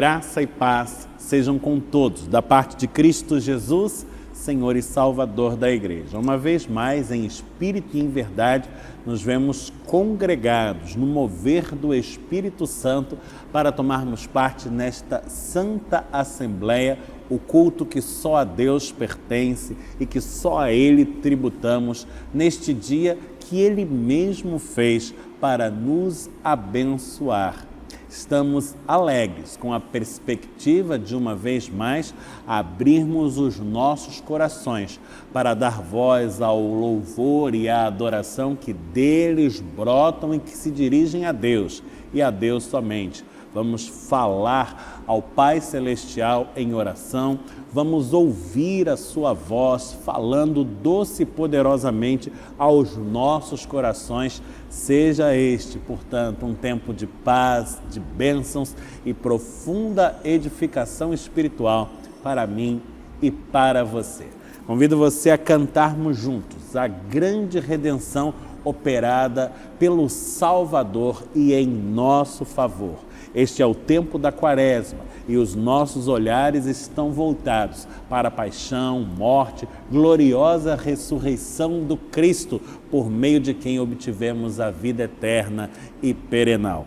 Graça e paz sejam com todos, da parte de Cristo Jesus, Senhor e Salvador da Igreja. Uma vez mais, em espírito e em verdade, nos vemos congregados no mover do Espírito Santo para tomarmos parte nesta Santa Assembleia, o culto que só a Deus pertence e que só a Ele tributamos neste dia que Ele mesmo fez para nos abençoar. Estamos alegres com a perspectiva de, uma vez mais, abrirmos os nossos corações para dar voz ao louvor e à adoração que deles brotam e que se dirigem a Deus e a Deus somente. Vamos falar ao Pai Celestial em oração, vamos ouvir a sua voz falando doce e poderosamente aos nossos corações. Seja este, portanto, um tempo de paz, de bênçãos e profunda edificação espiritual para mim e para você. Convido você a cantarmos juntos a grande redenção operada pelo Salvador e em nosso favor. Este é o tempo da Quaresma e os nossos olhares estão voltados para a paixão, morte, gloriosa ressurreição do Cristo, por meio de quem obtivemos a vida eterna e perenal.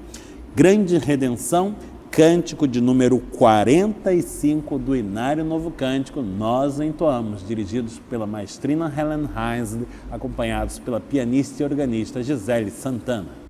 Grande redenção, cântico de número 45 do Inário Novo Cântico, nós entoamos, dirigidos pela maestrina Helen Heinzle, acompanhados pela pianista e organista Gisele Santana.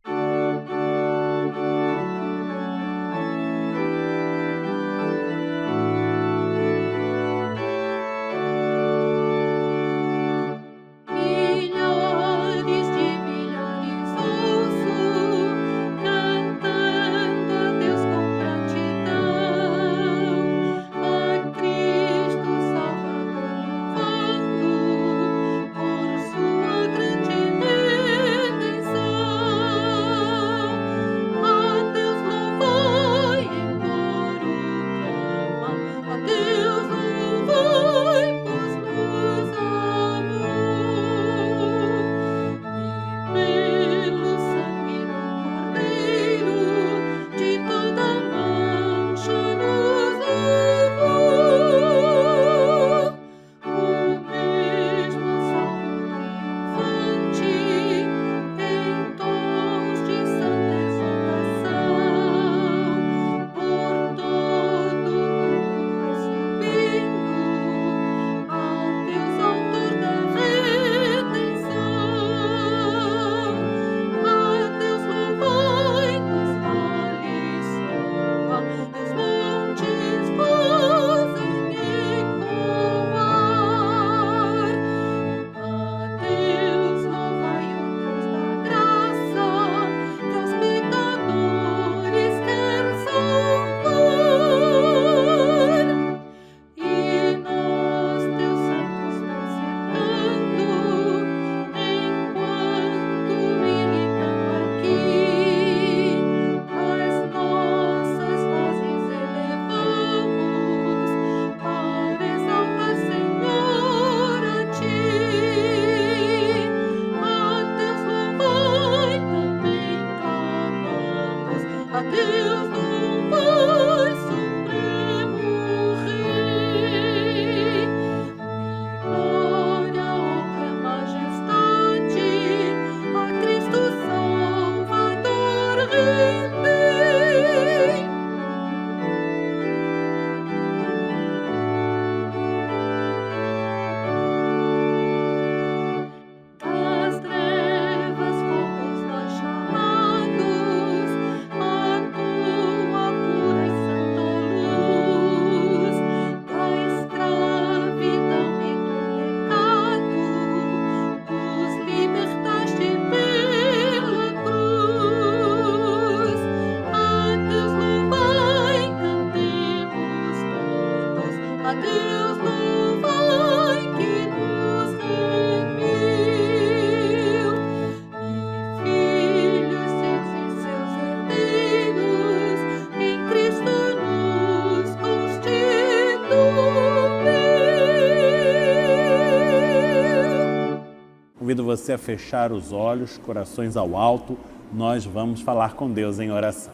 Convido você a fechar os olhos, corações ao alto, nós vamos falar com Deus em oração.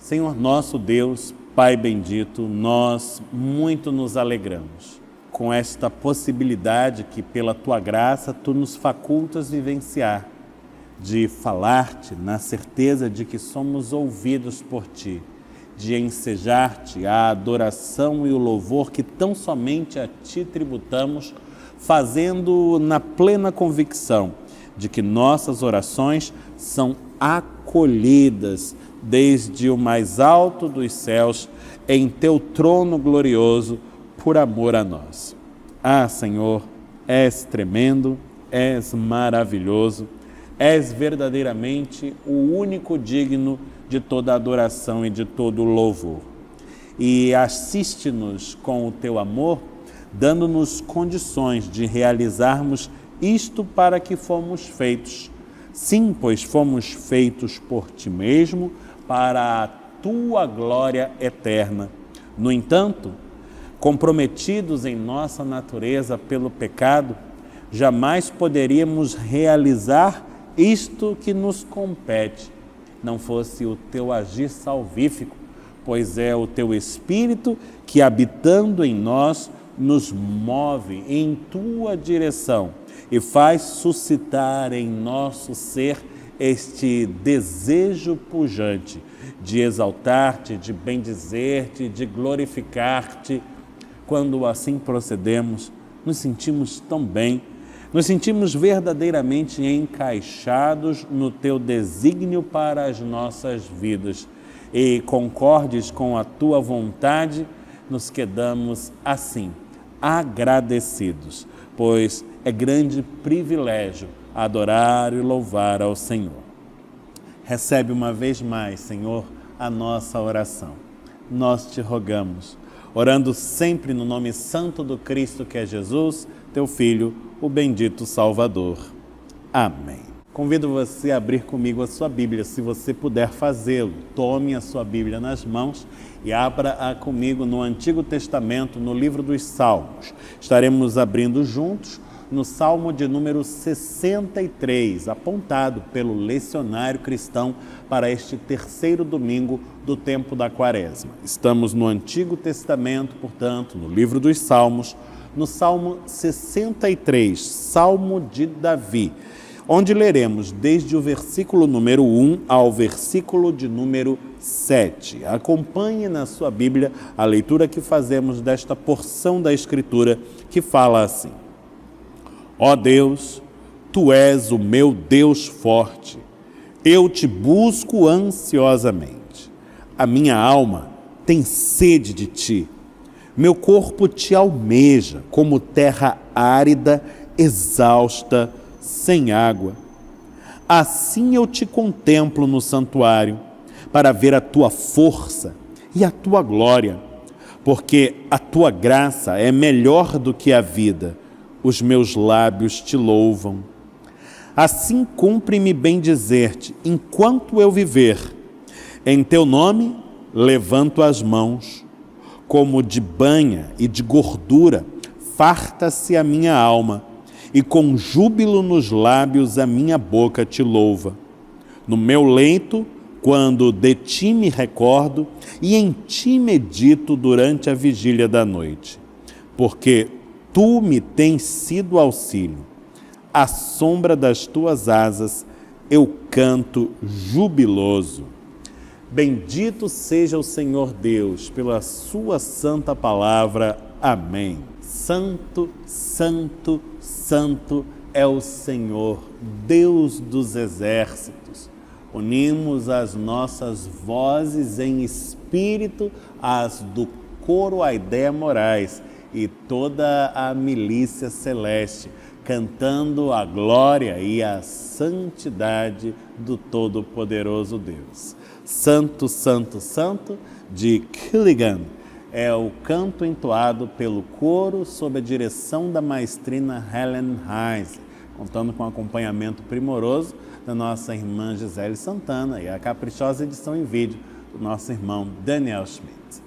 Senhor nosso Deus, Pai bendito, nós muito nos alegramos com esta possibilidade que pela Tua graça Tu nos facultas vivenciar, de falar-te na certeza de que somos ouvidos por Ti, de ensejar-te a adoração e o louvor que tão somente a Ti tributamos, fazendo na plena convicção de que nossas orações são acolhidas desde o mais alto dos céus em Teu trono glorioso por amor a nós. Ah, Senhor, és tremendo, és maravilhoso, és verdadeiramente o único digno de toda adoração e de todo louvor. E assiste-nos com o Teu amor, dando-nos condições de realizarmos isto para que fomos feitos. Sim, pois fomos feitos por Ti mesmo, para a Tua glória eterna. No entanto, comprometidos em nossa natureza pelo pecado, jamais poderíamos realizar isto que nos compete, não fosse o Teu agir salvífico, pois é o Teu Espírito que, habitando em nós, nos move em Tua direção e faz suscitar em nosso ser este desejo pujante de exaltar-te, de bendizer-te, de glorificar-te. Quando assim procedemos, nos sentimos tão bem, nos sentimos verdadeiramente encaixados no Teu desígnio para as nossas vidas e, concordes com a Tua vontade, nos quedamos assim, agradecidos, pois é grande privilégio adorar e louvar ao Senhor. Recebe uma vez mais, Senhor, a nossa oração. Nós te rogamos, orando sempre no nome santo do Cristo, que é Jesus, Teu Filho, o bendito Salvador. Amém. Convido você a abrir comigo a sua Bíblia, se você puder fazê-lo. Tome a sua Bíblia nas mãos e abra-a comigo no Antigo Testamento, no livro dos Salmos. Estaremos abrindo juntos no Salmo de número 63, apontado pelo lecionário cristão para este terceiro domingo do tempo da Quaresma. Estamos no Antigo Testamento, portanto, no livro dos Salmos, no Salmo 63, Salmo de Davi, onde leremos desde o versículo número 1 ao versículo de número 7. Acompanhe na sua Bíblia a leitura que fazemos desta porção da Escritura que fala assim: Ó Deus, Tu és o meu Deus forte, eu te busco ansiosamente. A minha alma tem sede de Ti, meu corpo Te almeja como terra árida, exausta, sem água. Assim eu Te contemplo no santuário, para ver a Tua força e a Tua glória, porque a Tua graça é melhor do que a vida. Os meus lábios Te louvam. Assim cumpre-me bem dizer-te, enquanto eu viver. Em Teu nome levanto as mãos, como de banha e de gordura, farta-se a minha alma, e com júbilo nos lábios a minha boca Te louva. No meu leito, quando de Ti me recordo, e em Ti medito durante a vigília da noite, porque Tu me tens sido auxílio. À sombra das Tuas asas eu canto jubiloso. Bendito seja o Senhor Deus pela Sua santa palavra. Amém. Santo, santo, santo é o Senhor, Deus dos exércitos. Unimos as nossas vozes em espírito às do coro Aidéia Moraes e toda a milícia celeste, cantando a glória e a santidade do Todo-Poderoso Deus. Santo, santo, santo, de Killigan, é o canto entoado pelo coro sob a direção da maestrina Helen Heise, contando com acompanhamento primoroso da nossa irmã Gisele Santana e a caprichosa edição em vídeo do nosso irmão Daniel Schmidt.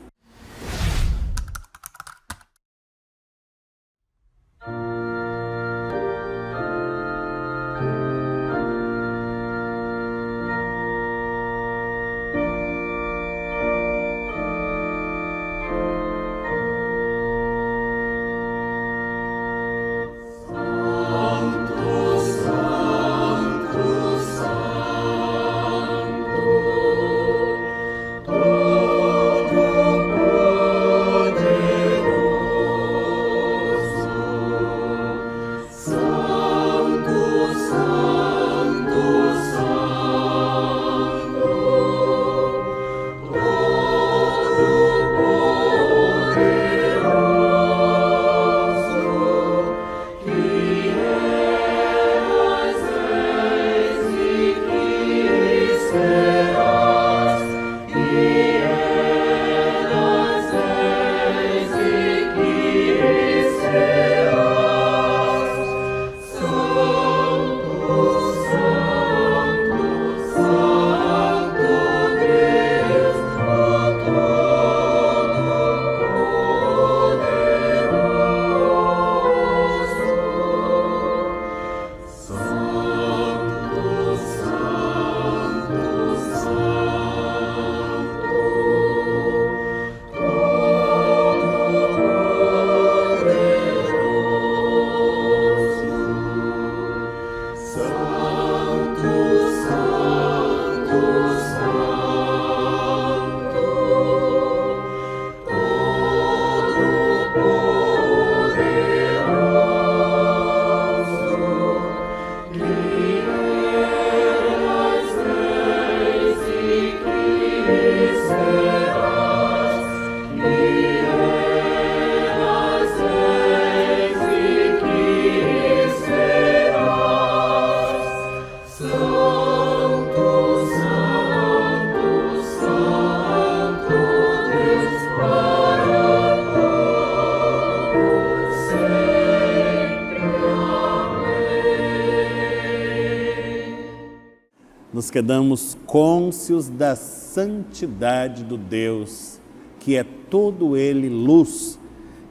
nos quedamos cônscios da santidade do Deus, que é todo ele luz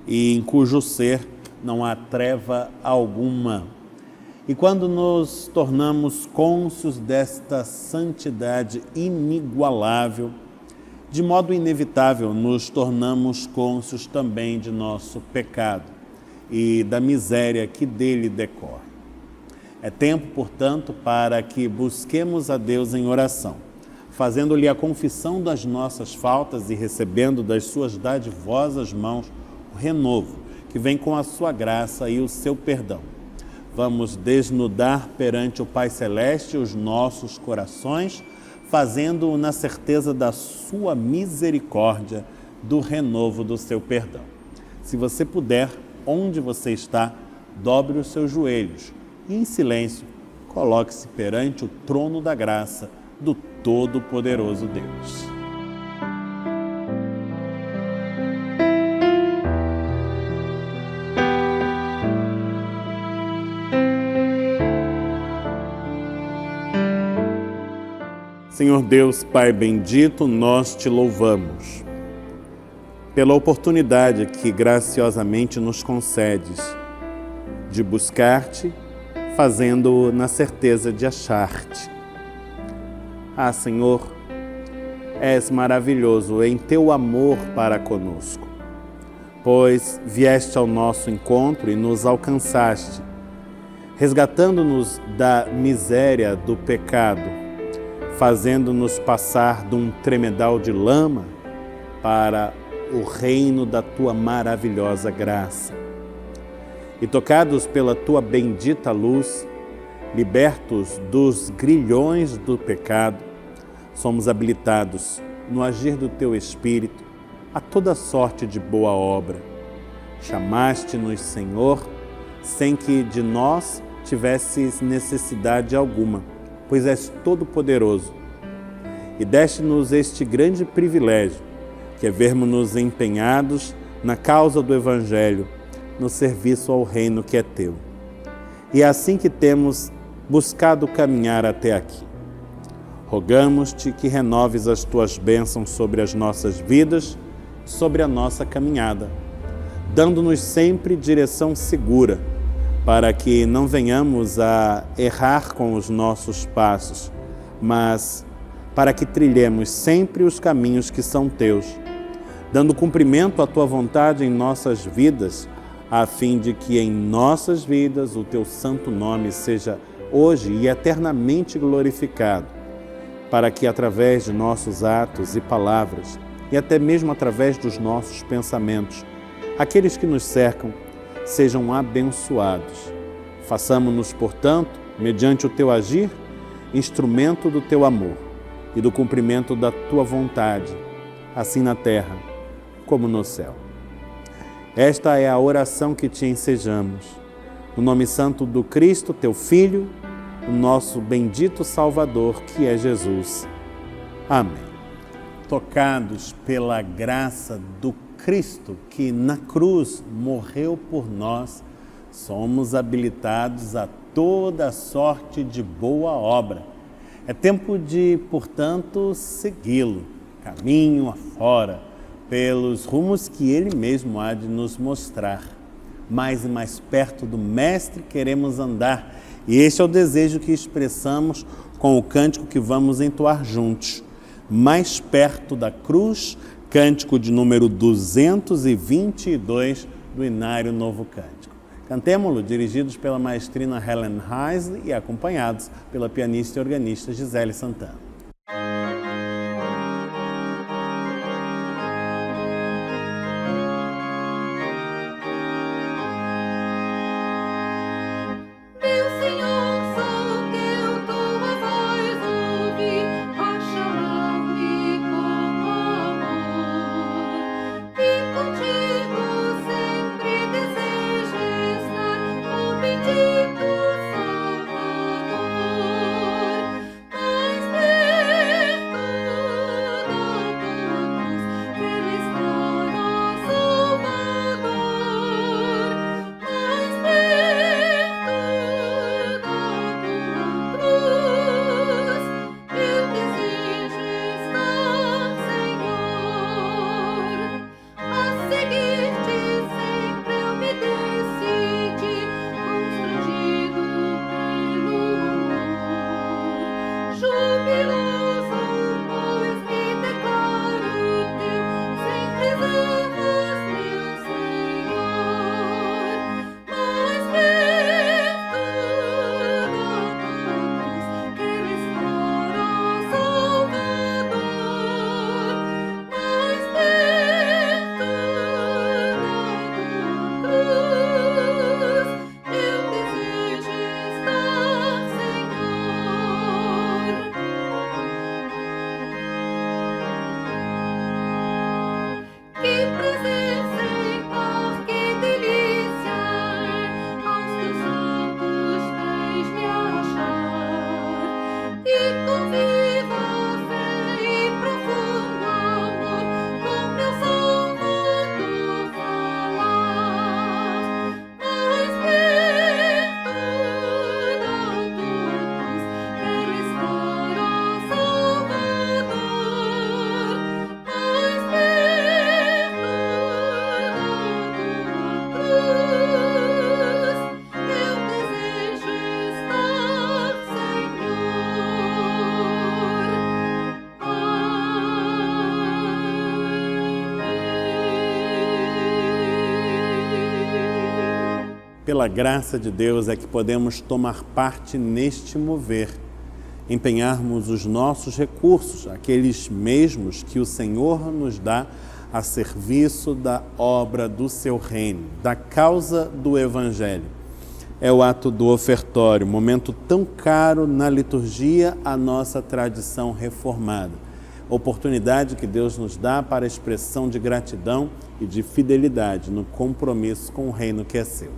e em cujo ser não há treva alguma. E quando nos tornamos cônscios desta santidade inigualável, de modo inevitável nos tornamos cônscios também de nosso pecado e da miséria que dele decorre. É tempo, portanto, para que busquemos a Deus em oração, fazendo-lhe a confissão das nossas faltas e recebendo das suas dadivosas mãos o renovo, que vem com a sua graça e o seu perdão. Vamos desnudar perante o Pai Celeste os nossos corações, fazendo-o na certeza da sua misericórdia, do renovo do seu perdão. Se você puder, onde você está, dobre os seus joelhos e, em silêncio, coloque-se perante o trono da graça do Todo-Poderoso Deus. Senhor Deus, Pai bendito, nós te louvamos pela oportunidade que graciosamente nos concedes de buscar-te, fazendo-o na certeza de achar-te. Ah, Senhor, és maravilhoso em teu amor para conosco, pois vieste ao nosso encontro e nos alcançaste, resgatando-nos da miséria do pecado, fazendo-nos passar de um tremedal de lama para o reino da tua maravilhosa graça. E tocados pela tua bendita luz, libertos dos grilhões do pecado, somos habilitados no agir do teu Espírito a toda sorte de boa obra. Chamaste-nos, Senhor, sem que de nós tivesses necessidade alguma, pois és todo-poderoso, e deste-nos este grande privilégio, que é vermos-nos empenhados na causa do Evangelho, no serviço ao reino que é teu. E é assim que temos buscado caminhar até aqui. Rogamos-te que renoves as tuas bênçãos sobre as nossas vidas, sobre a nossa caminhada, dando-nos sempre direção segura, para que não venhamos a errar com os nossos passos, mas para que trilhemos sempre os caminhos que são teus, dando cumprimento à tua vontade em nossas vidas, a fim de que em nossas vidas o teu santo nome seja hoje e eternamente glorificado, para que através de nossos atos e palavras, e até mesmo através dos nossos pensamentos, aqueles que nos cercam sejam abençoados. Façamo-nos, portanto, mediante o teu agir, instrumento do teu amor e do cumprimento da tua vontade, assim na terra como no céu. Esta é a oração que te ensejamos. No nome santo do Cristo, teu Filho, o nosso bendito Salvador, que é Jesus. Amém. Tocados pela graça do Cristo, que na cruz morreu por nós, somos habilitados a toda sorte de boa obra. É tempo de, portanto, segui-lo, caminho afora, pelos rumos que Ele mesmo há de nos mostrar. Mais e mais perto do Mestre queremos andar, e este é o desejo que expressamos com o cântico que vamos entoar juntos. Mais perto da cruz, cântico de número 222 do Inário Novo Cântico. Cantemo-lo dirigidos pela maestrina Helen Heisley e acompanhados pela pianista e organista Gisele Santana. Salvador, mais pela graça de Deus, é que podemos tomar parte neste mover, empenharmos os nossos recursos, aqueles mesmos que o Senhor nos dá a serviço da obra do seu reino, da causa do Evangelho. É o ato do ofertório, momento tão caro na liturgia à nossa tradição reformada. Oportunidade que Deus nos dá para a expressão de gratidão e de fidelidade no compromisso com o reino que é seu.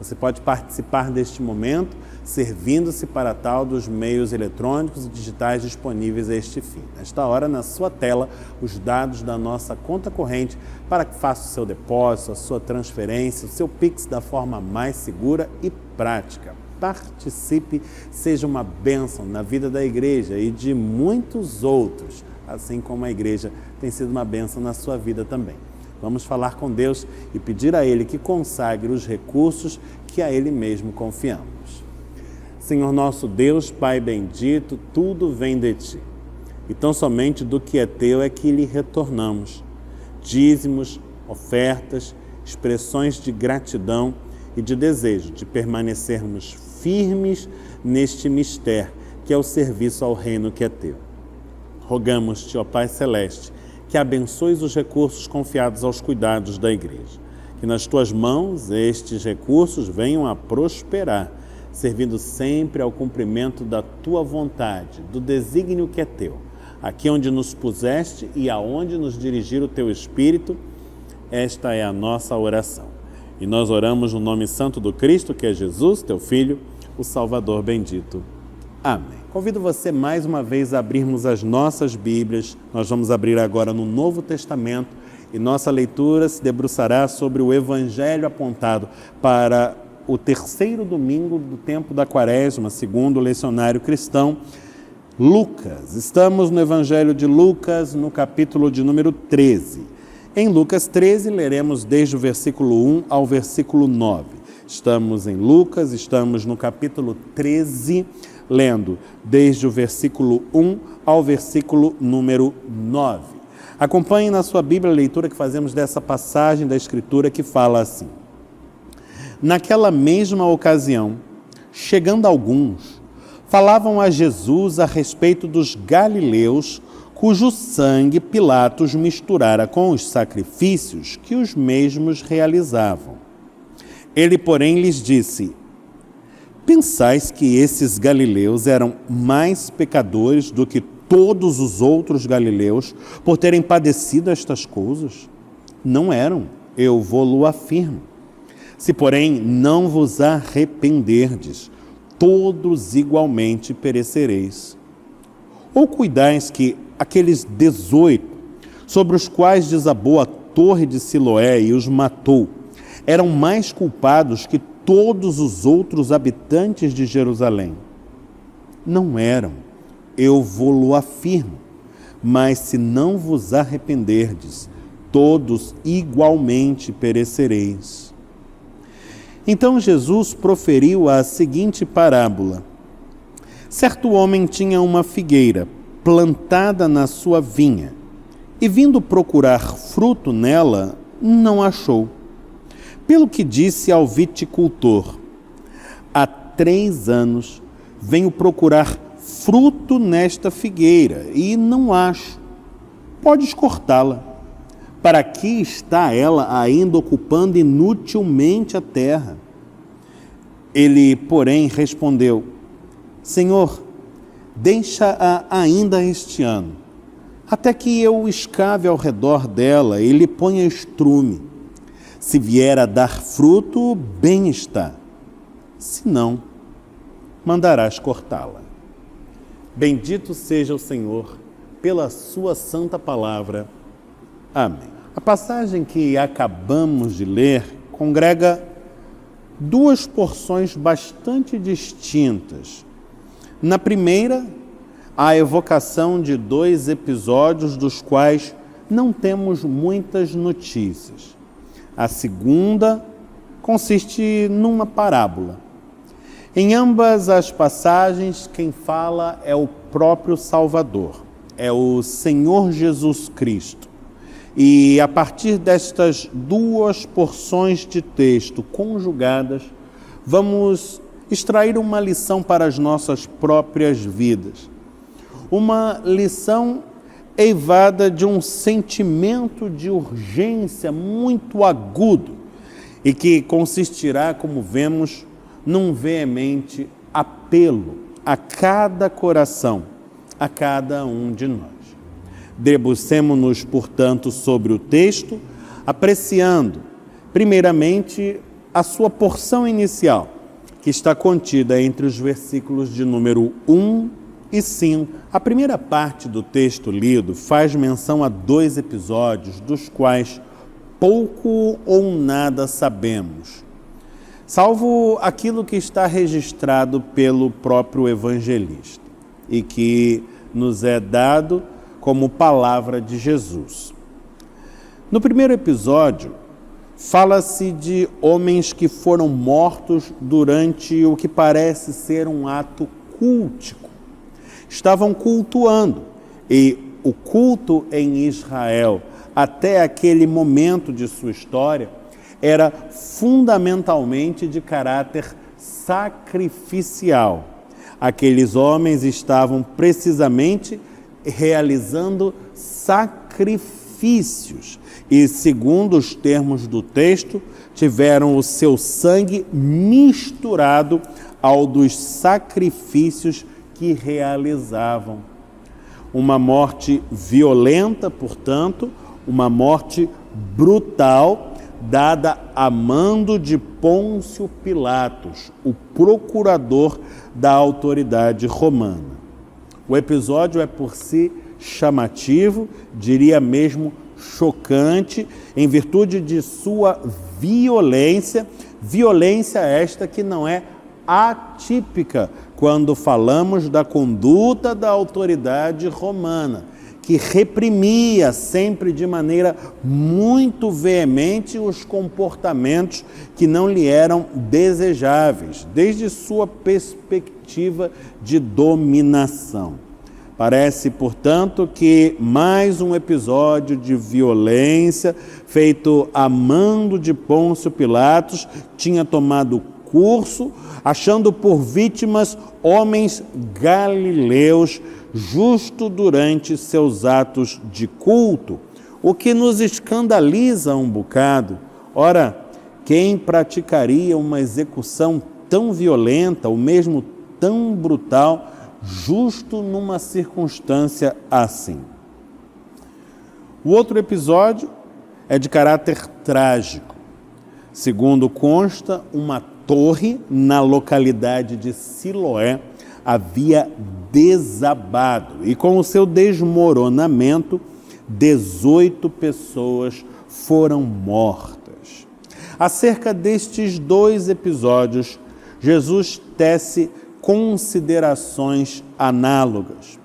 Você pode participar deste momento servindo-se para tal dos meios eletrônicos e digitais disponíveis a este fim. Nesta hora, na sua tela, os dados da nossa conta corrente para que faça o seu depósito, a sua transferência, o seu Pix da forma mais segura e prática. Participe, seja uma bênção na vida da igreja e de muitos outros, assim como a igreja tem sido uma bênção na sua vida também. Vamos falar com Deus e pedir a Ele que consagre os recursos que a Ele mesmo confiamos. Senhor nosso Deus, Pai bendito, tudo vem de Ti. E tão somente do que é Teu é que lhe retornamos. Dízimos, ofertas, expressões de gratidão e de desejo de permanecermos firmes neste mistério, que é o serviço ao reino que é Teu. Rogamos-te, ó Pai Celeste, que abençoes os recursos confiados aos cuidados da igreja. Que nas Tuas mãos estes recursos venham a prosperar, servindo sempre ao cumprimento da Tua vontade, do desígnio que é Teu. Aqui onde nos puseste e aonde nos dirigir o Teu Espírito, esta é a nossa oração. E nós oramos no nome santo do Cristo, que é Jesus, Teu Filho, o Salvador bendito. Amém. Convido você mais uma vez a abrirmos as nossas Bíblias. Nós vamos abrir agora no Novo Testamento e nossa leitura se debruçará sobre o Evangelho apontado para o terceiro domingo do tempo da Quaresma, segundo o lecionário cristão, Lucas. Estamos no Evangelho de Lucas, no capítulo de número 13. Em Lucas 13, leremos desde o versículo 1 ao versículo 9. Estamos em Lucas, estamos no capítulo 13, lendo desde o versículo 1 ao versículo número 9. Acompanhe na sua Bíblia a leitura que fazemos dessa passagem da Escritura que fala assim. Naquela mesma ocasião, chegando alguns, falavam a Jesus a respeito dos galileus, cujo sangue Pilatos misturara com os sacrifícios que os mesmos realizavam. Ele, porém, lhes disse: pensais que esses galileus eram mais pecadores do que todos os outros galileus por terem padecido estas coisas? Não eram, eu vou-lo afirmo. Se, porém, não vos arrependerdes, todos igualmente perecereis. Ou cuidais que aqueles 18, sobre os quais desabou a torre de Siloé e os matou, eram mais culpados que todos os outros habitantes de Jerusalém? Não eram, eu vou-lo afirmo. Mas se não vos arrependerdes, todos igualmente perecereis. Então Jesus proferiu a seguinte parábola. Certo homem tinha uma figueira plantada na sua vinha, e vindo procurar fruto nela, não achou. Pelo que disse ao viticultor: há 3 anos venho procurar fruto nesta figueira e não acho. Podes cortá-la. Para que está ela ainda ocupando inutilmente a terra? Ele, porém, respondeu: Senhor, deixa-a ainda este ano, até que eu escave ao redor dela e lhe ponha estrume. Se vier a dar fruto, bem está. Se não, mandarás cortá-la. Bendito seja o Senhor pela sua santa palavra. Amém. A passagem que acabamos de ler congrega 2 porções bastante distintas. Na primeira, a evocação de 2 episódios dos quais não temos muitas notícias. A segunda consiste numa parábola. Em ambas as passagens, quem fala é o próprio Salvador, é o Senhor Jesus Cristo. E a partir destas 2 porções de texto conjugadas, vamos extrair uma lição para as nossas próprias vidas. Uma lição eivada de um sentimento de urgência muito agudo e que consistirá, como vemos, num veemente apelo a cada coração, a cada um de nós. Debrucemo-nos, portanto, sobre o texto, apreciando, primeiramente, a sua porção inicial, que está contida entre os versículos de número 1 e 5. A primeira parte do texto lido faz menção a 2 episódios, dos quais pouco ou nada sabemos, salvo aquilo que está registrado pelo próprio evangelista e que nos é dado como palavra de Jesus. No primeiro episódio, fala-se de homens que foram mortos durante o que parece ser um ato cultico. Estavam cultuando, e o culto em Israel, até aquele momento de sua história, era fundamentalmente de caráter sacrificial. Aqueles homens estavam precisamente realizando sacrifícios e, segundo os termos do texto, tiveram o seu sangue misturado ao dos sacrifícios que realizavam. Uma morte violenta, portanto, uma morte brutal, dada a mando de Pôncio Pilatos, o procurador da autoridade romana. O episódio é por si chamativo, diria mesmo chocante, em virtude de sua violência, violência esta que não é atípica quando falamos da conduta da autoridade romana, que reprimia sempre de maneira muito veemente os comportamentos que não lhe eram desejáveis, desde sua perspectiva de dominação. Parece, portanto, que mais um episódio de violência feito a mando de Pôncio Pilatos tinha tomado curso, achando por vítimas homens galileus, justo durante seus atos de culto, o que nos escandaliza um bocado. Ora, quem praticaria uma execução tão violenta, ou mesmo tão brutal, justo numa circunstância assim? O outro episódio é de caráter trágico. Segundo consta, uma torre na localidade de Siloé havia desabado e, com o seu desmoronamento, 18 pessoas foram mortas. Acerca destes 2 episódios, Jesus tece considerações análogas.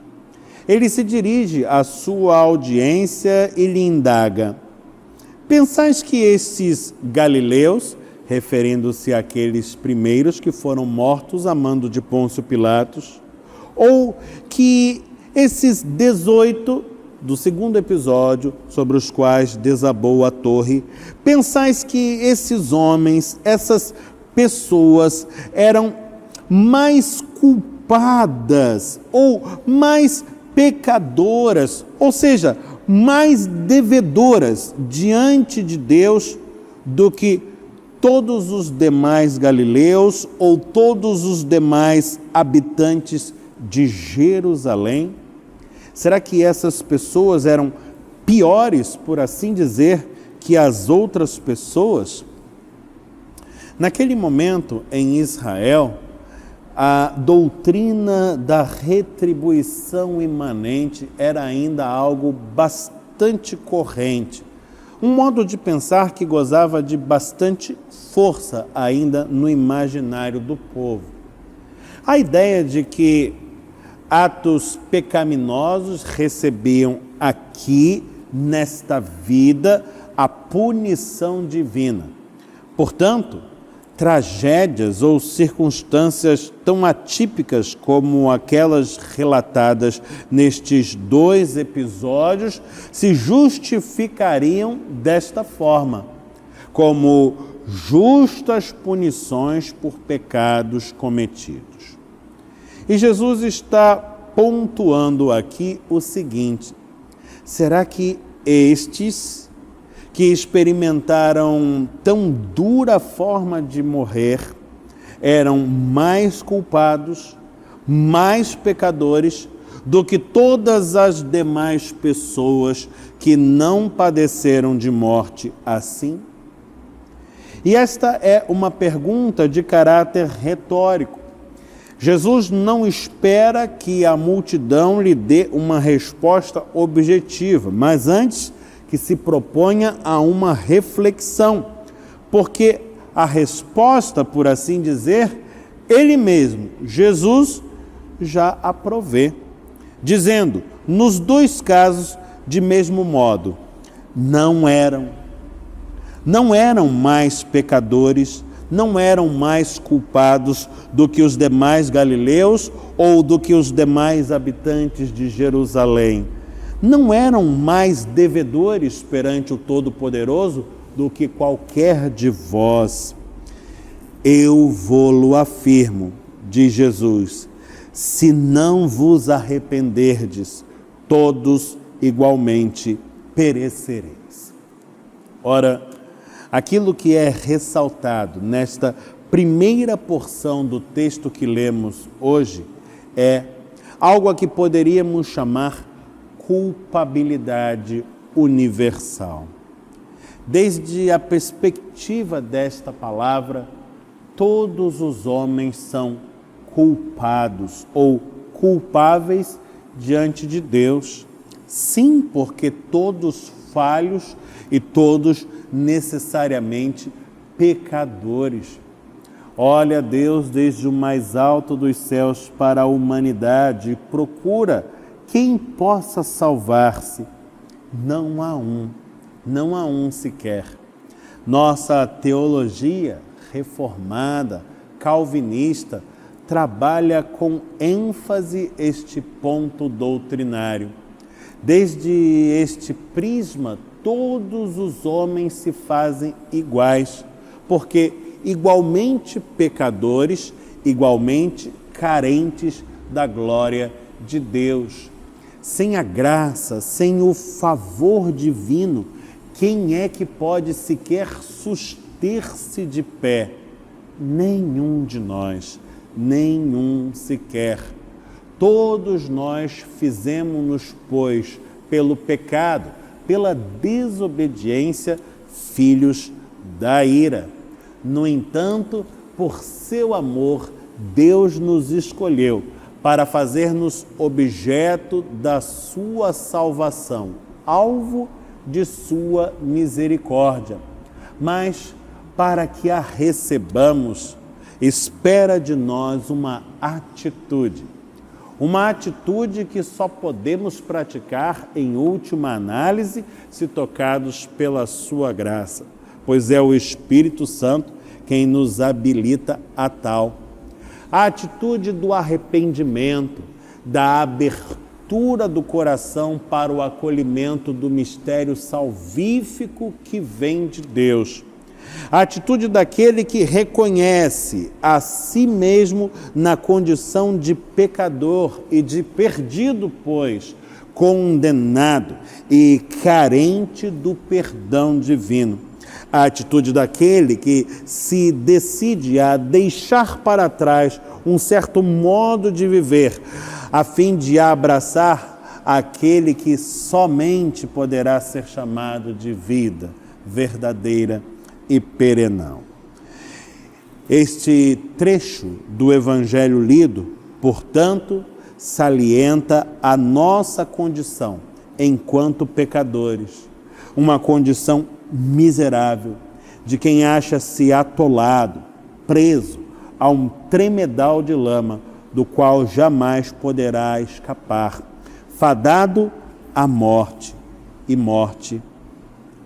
Ele se dirige à sua audiência e lhe indaga: pensais que esses galileus, referindo-se àqueles primeiros que foram mortos a mando de Pôncio Pilatos, ou que esses 18 do segundo episódio, sobre os quais desabou a torre, pensais que esses homens, essas pessoas, eram mais culpadas ou mais pecadoras, ou seja, mais devedoras diante de Deus do que todos os demais galileus ou todos os demais habitantes de Jerusalém? Será que essas pessoas eram piores, por assim dizer, que as outras pessoas? Naquele momento, em Israel, a doutrina da retribuição imanente era ainda algo bastante corrente. Um modo de pensar que gozava de bastante força ainda no imaginário do povo. A ideia de que atos pecaminosos recebiam aqui, nesta vida, a punição divina. Portanto, tragédias ou circunstâncias tão atípicas como aquelas relatadas nestes 2 episódios se justificariam desta forma, como justas punições por pecados cometidos. E Jesus está pontuando aqui o seguinte: será que estes que experimentaram tão dura forma de morrer eram mais culpados, mais pecadores do que todas as demais pessoas que não padeceram de morte assim? E esta é uma pergunta de caráter retórico. Jesus não espera que a multidão lhe dê uma resposta objetiva, mas antes que se proponha a uma reflexão, porque a resposta, por assim dizer, ele mesmo, Jesus, já a provê, dizendo, nos dois casos, de mesmo modo, não eram mais pecadores, não eram mais culpados do que os demais galileus ou do que os demais habitantes de Jerusalém. Não eram mais devedores perante o Todo-Poderoso do que qualquer de vós. Eu vô-lo afirmo, diz Jesus, se não vos arrependerdes, todos igualmente perecereis. Ora, aquilo que é ressaltado nesta primeira porção do texto que lemos hoje é algo a que poderíamos chamar culpabilidade universal. Desde a perspectiva desta palavra, todos os homens são culpados ou culpáveis diante de Deus. Sim, porque todos falhos e todos necessariamente pecadores. Olha Deus desde o mais alto dos céus para a humanidade e procura quem possa salvar-se. Não há um sequer. Nossa teologia reformada, calvinista, trabalha com ênfase este ponto doutrinário. Desde este prisma, todos os homens se fazem iguais, porque igualmente pecadores, igualmente carentes da glória de Deus. Sem a graça, sem o favor divino, quem é que pode sequer suster-se de pé? Nenhum de nós, nenhum sequer. Todos nós fizemos-nos, pois, pelo pecado, pela desobediência, filhos da ira. No entanto, por seu amor, Deus nos escolheu para fazer-nos objeto da sua salvação, alvo de sua misericórdia. Mas, para que a recebamos, espera de nós uma atitude que só podemos praticar em última análise se tocados pela sua graça, pois é o Espírito Santo quem nos habilita a tal. A atitude do arrependimento, da abertura do coração para o acolhimento do mistério salvífico que vem de Deus. A atitude daquele que reconhece a si mesmo na condição de pecador e de perdido, pois, condenado e carente do perdão divino. A atitude daquele que se decide a deixar para trás um certo modo de viver, a fim de abraçar aquele que somente poderá ser chamado de vida verdadeira e perenal. Este trecho do Evangelho lido, portanto, salienta a nossa condição enquanto pecadores, uma condição miserável de quem acha-se atolado, preso a um tremedal de lama do qual jamais poderá escapar, fadado à morte e morte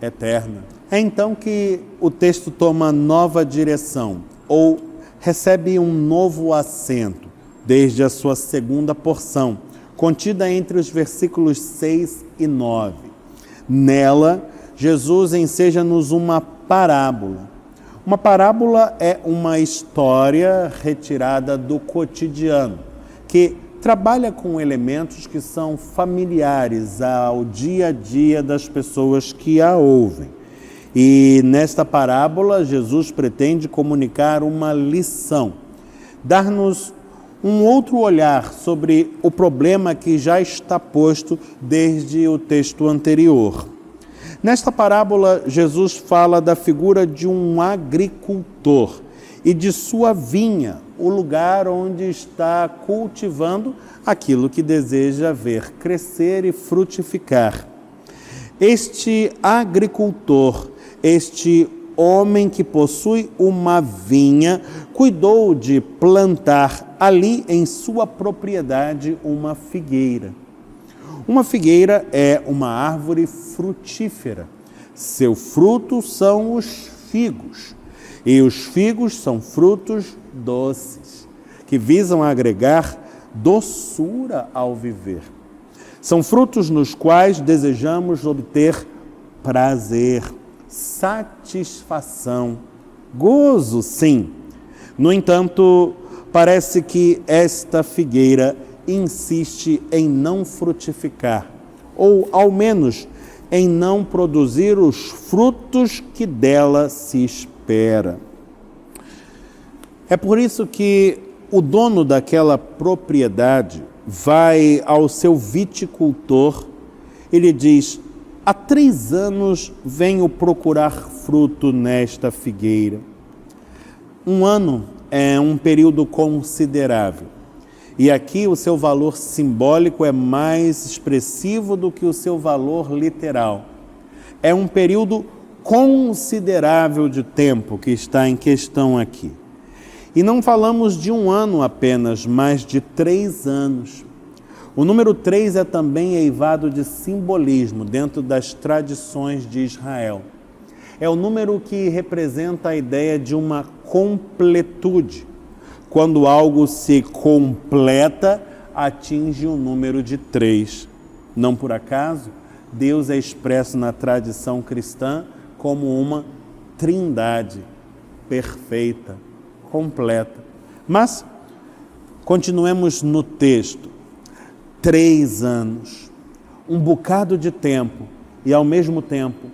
eterna. É então que o texto toma nova direção ou recebe um novo acento desde a sua segunda porção, contida entre os versículos 6 e 9. Nela, Jesus enseja-nos uma parábola, Uma parábola é uma história retirada do cotidiano, que trabalha com elementos que são familiares ao dia a dia das pessoas que a ouvem. E nesta parábola, Jesus pretende comunicar uma lição, dar-nos um outro olhar sobre o problema que já está posto desde o texto anterior. Nesta parábola, Jesus fala da figura de um agricultor e de sua vinha, o lugar onde está cultivando aquilo que deseja ver crescer e frutificar. Este agricultor, este homem que possui uma vinha, cuidou de plantar ali em sua propriedade uma figueira. Uma figueira é uma árvore frutífera. Seu fruto são os figos. E os figos são frutos doces, que visam agregar doçura ao viver. São frutos nos quais desejamos obter prazer, satisfação, gozo, sim. No entanto, parece que esta figueira insiste em não frutificar, ou ao menos em não produzir os frutos que dela se espera. É por isso que o dono daquela propriedade vai ao seu viticultor e lhe diz: há 3 anos venho procurar fruto nesta figueira. 1 ano é um período considerável. E aqui o seu valor simbólico é mais expressivo do que o seu valor literal. É um período considerável de tempo que está em questão aqui. E não falamos de 1 ano apenas, mas de 3 anos. O número 3 é também eivado de simbolismo dentro das tradições de Israel. É o número que representa a ideia de uma completude. Quando algo se completa, atinge o número de 3. Não por acaso, Deus é expresso na tradição cristã como uma trindade perfeita, completa. Mas, continuemos no texto. 3 anos, um bocado de tempo e, ao mesmo tempo,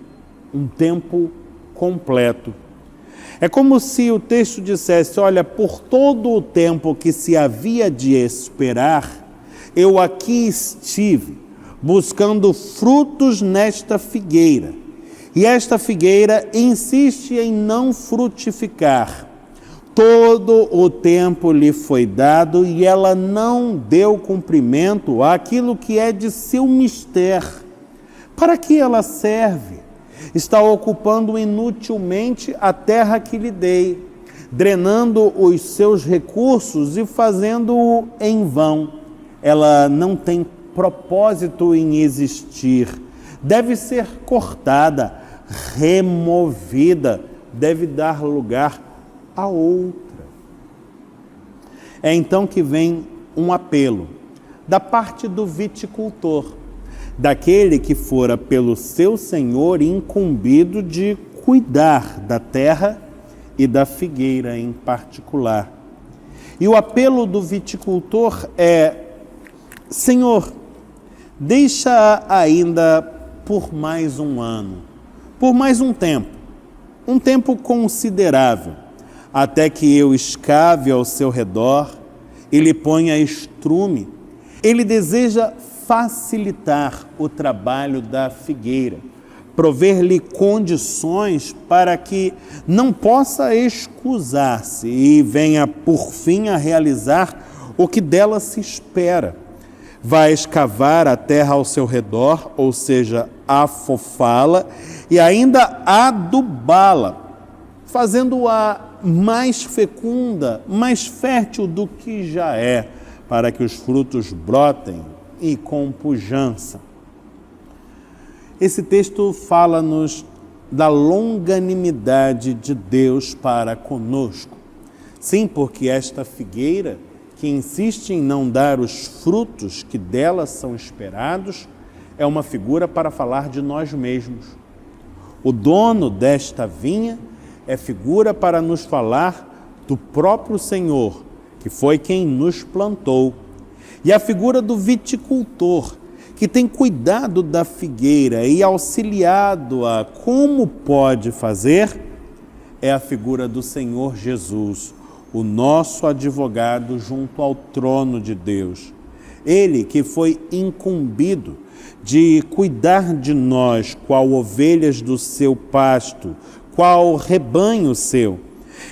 um tempo completo. É como se o texto dissesse: olha, por todo o tempo que se havia de esperar, eu aqui estive buscando frutos nesta figueira. E esta figueira insiste em não frutificar. Todo o tempo lhe foi dado e ela não deu cumprimento àquilo que é de seu mister. Para que ela serve? Está ocupando inutilmente a terra que lhe dei, drenando os seus recursos e fazendo-o em vão. Ela não tem propósito em existir. Deve ser cortada, removida, deve dar lugar a outra. É então que vem um apelo da parte do viticultor, daquele que fora pelo seu senhor incumbido de cuidar da terra e da figueira em particular. E o apelo do viticultor é: Senhor, deixa ainda por mais 1 ano, por mais um tempo considerável, até que eu escave ao seu redor e lhe ponha estrume. Ele deseja facilitar o trabalho da figueira, prover-lhe condições para que não possa escusar-se e venha, por fim, a realizar o que dela se espera. Vai escavar a terra ao seu redor, ou seja, afofá-la e ainda adubá-la, fazendo-a mais fecunda, mais fértil do que já é, para que os frutos brotem e com pujança. Esse texto fala-nos da longanimidade de Deus para conosco. Sim, porque esta figueira, que insiste em não dar os frutos que dela são esperados, é uma figura para falar de nós mesmos. O dono desta vinha é figura para nos falar do próprio Senhor, que foi quem nos plantou. E a figura do viticultor, que tem cuidado da figueira e auxiliado-a como pode fazer, é a figura do Senhor Jesus, o nosso advogado junto ao trono de Deus. Ele que foi incumbido de cuidar de nós, qual ovelhas do seu pasto, qual rebanho seu.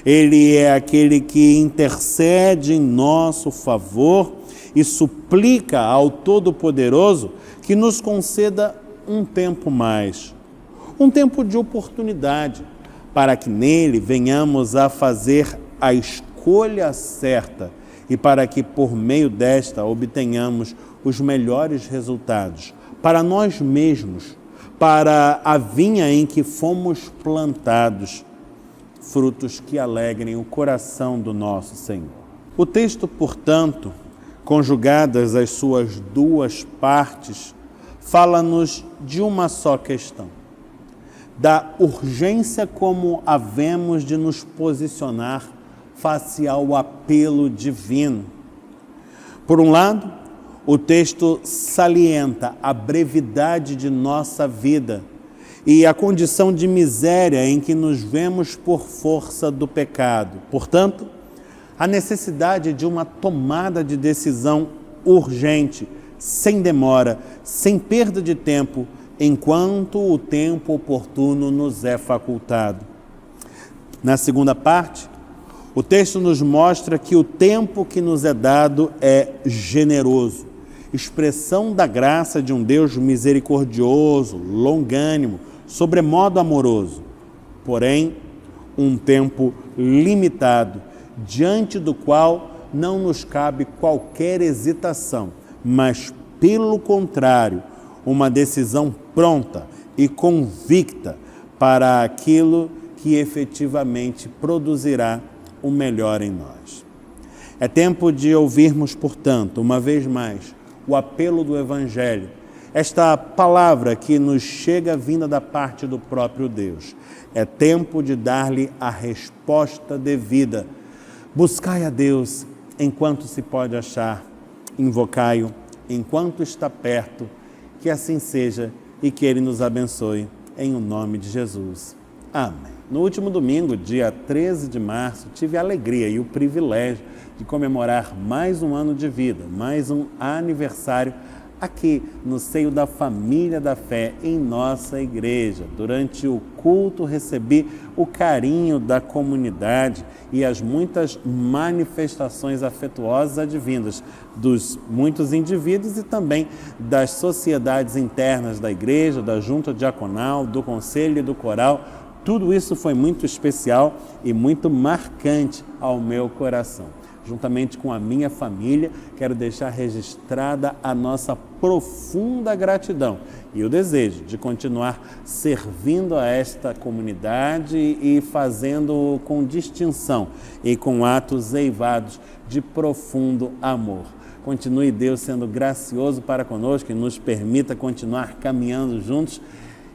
Ele é aquele que intercede em nosso favor e suplica ao Todo-Poderoso que nos conceda um tempo mais, um tempo de oportunidade, para que nele venhamos a fazer a escolha certa e para que por meio desta obtenhamos os melhores resultados para nós mesmos, para a vinha em que fomos plantados, frutos que alegrem o coração do nosso Senhor. O texto, portanto, conjugadas as suas duas partes, fala-nos de uma só questão, da urgência como havemos de nos posicionar face ao apelo divino. Por um lado, o texto salienta a brevidade de nossa vida e a condição de miséria em que nos vemos por força do pecado. Portanto, a necessidade de uma tomada de decisão urgente, sem demora, sem perda de tempo, enquanto o tempo oportuno nos é facultado. Na segunda parte, o texto nos mostra que o tempo que nos é dado é generoso, expressão da graça de um Deus misericordioso, longânimo, sobremodo amoroso. Porém, um tempo limitado, diante do qual não nos cabe qualquer hesitação, mas, pelo contrário, uma decisão pronta e convicta para aquilo que efetivamente produzirá o melhor em nós. É tempo de ouvirmos, portanto, uma vez mais, o apelo do Evangelho, esta palavra que nos chega vinda da parte do próprio Deus. É tempo de dar-lhe a resposta devida. Buscai a Deus enquanto se pode achar, invocai-o enquanto está perto, que assim seja e que Ele nos abençoe, em o nome de Jesus. Amém. No último domingo, dia 13 de março, tive a alegria e o privilégio de comemorar mais um ano de vida, mais um aniversário aqui no seio da família da fé em nossa igreja. Durante o culto recebi o carinho da comunidade e as muitas manifestações afetuosas advindas dos muitos indivíduos e também das sociedades internas da igreja, da junta diaconal, do conselho e do coral. Tudo isso foi muito especial e muito marcante ao meu coração. Juntamente com a minha família, quero deixar registrada a nossa profunda gratidão e o desejo de continuar servindo a esta comunidade e fazendo com distinção e com atos eivados de profundo amor. Continue Deus sendo gracioso para conosco e nos permita continuar caminhando juntos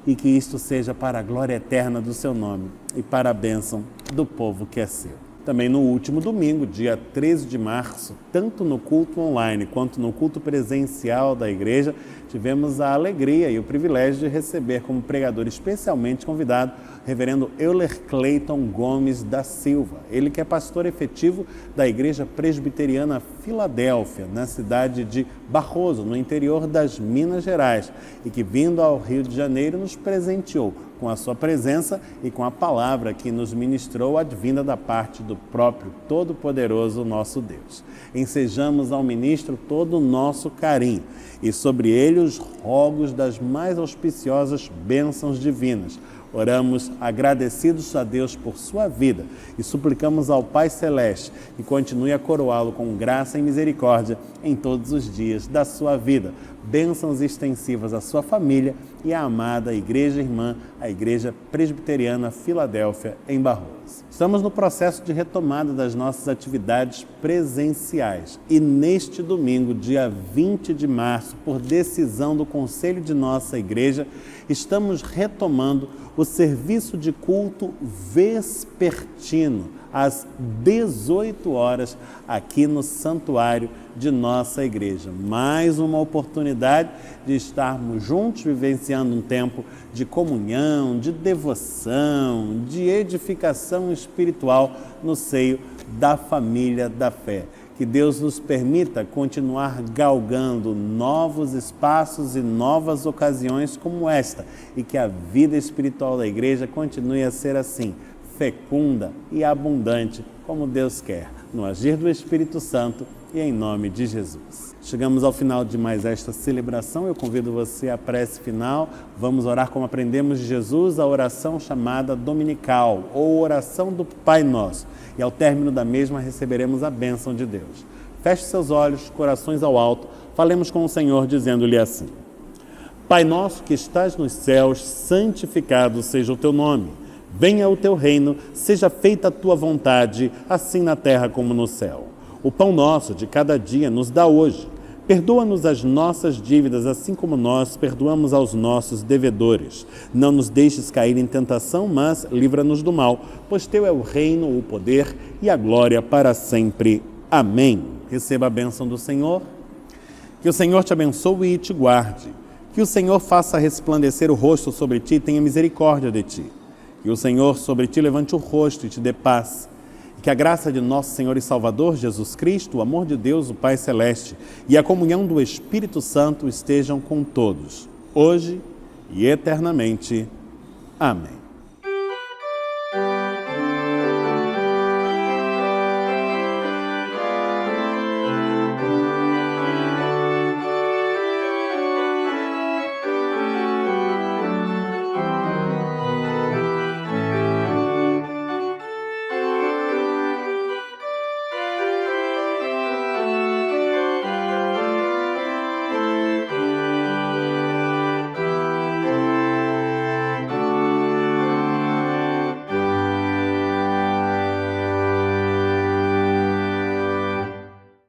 e que isto seja para a glória eterna do seu nome e para a bênção do povo que é seu. Também no último domingo, dia 13 de março, tanto no culto online quanto no culto presencial da igreja, tivemos a alegria e o privilégio de receber como pregador especialmente convidado o reverendo Euler Cleiton Gomes da Silva. Ele que é pastor efetivo da Igreja Presbiteriana Filadélfia, na cidade de Barroso, no interior das Minas Gerais, e que vindo ao Rio de Janeiro nos presenteou com a sua presença e com a palavra que nos ministrou advinda da parte do próprio Todo-Poderoso nosso Deus. Ensejamos ao ministro todo o nosso carinho e sobre ele os rogos das mais auspiciosas bênçãos divinas. Oramos agradecidos a Deus por sua vida e suplicamos ao Pai Celeste que continue a coroá-lo com graça e misericórdia em todos os dias da sua vida. bênçãos extensivas à sua família e à amada Igreja Irmã, a Igreja Presbiteriana Filadélfia, em Barroso. Estamos no processo de retomada das nossas atividades presenciais e neste domingo, dia 20 de março, por decisão do Conselho de nossa Igreja, estamos retomando o serviço de culto vespertino, às 18 horas, aqui no santuário de nossa igreja. Mais uma oportunidade de estarmos juntos, vivenciando um tempo de comunhão, de devoção, de edificação espiritual no seio da família da fé. Que Deus nos permita continuar galgando novos espaços e novas ocasiões como esta, e que a vida espiritual da igreja continue a ser assim, fecunda e abundante, como Deus quer, no agir do Espírito Santo e em nome de Jesus. Chegamos ao final de mais esta celebração. Eu convido você à prece final. Vamos orar como aprendemos de Jesus, a oração chamada dominical, ou oração do Pai Nosso. E ao término da mesma receberemos a bênção de Deus. Feche seus olhos, corações ao alto, falemos com o Senhor dizendo-lhe assim: Pai nosso que estás nos céus, santificado seja o teu nome. Venha o teu reino, seja feita a tua vontade, assim na terra como no céu. O pão nosso de cada dia nos dá hoje. Perdoa-nos as nossas dívidas, assim como nós perdoamos aos nossos devedores. Não nos deixes cair em tentação, mas livra-nos do mal, pois teu é o reino, o poder e a glória para sempre. Amém. Receba a bênção do Senhor. Que o Senhor te abençoe e te guarde. Que o Senhor faça resplandecer o rosto sobre ti e tenha misericórdia de ti. Que o Senhor sobre ti levante o rosto e te dê paz. E que a graça de nosso Senhor e Salvador Jesus Cristo, o amor de Deus, o Pai Celeste, e a comunhão do Espírito Santo estejam com todos, hoje e eternamente. Amém.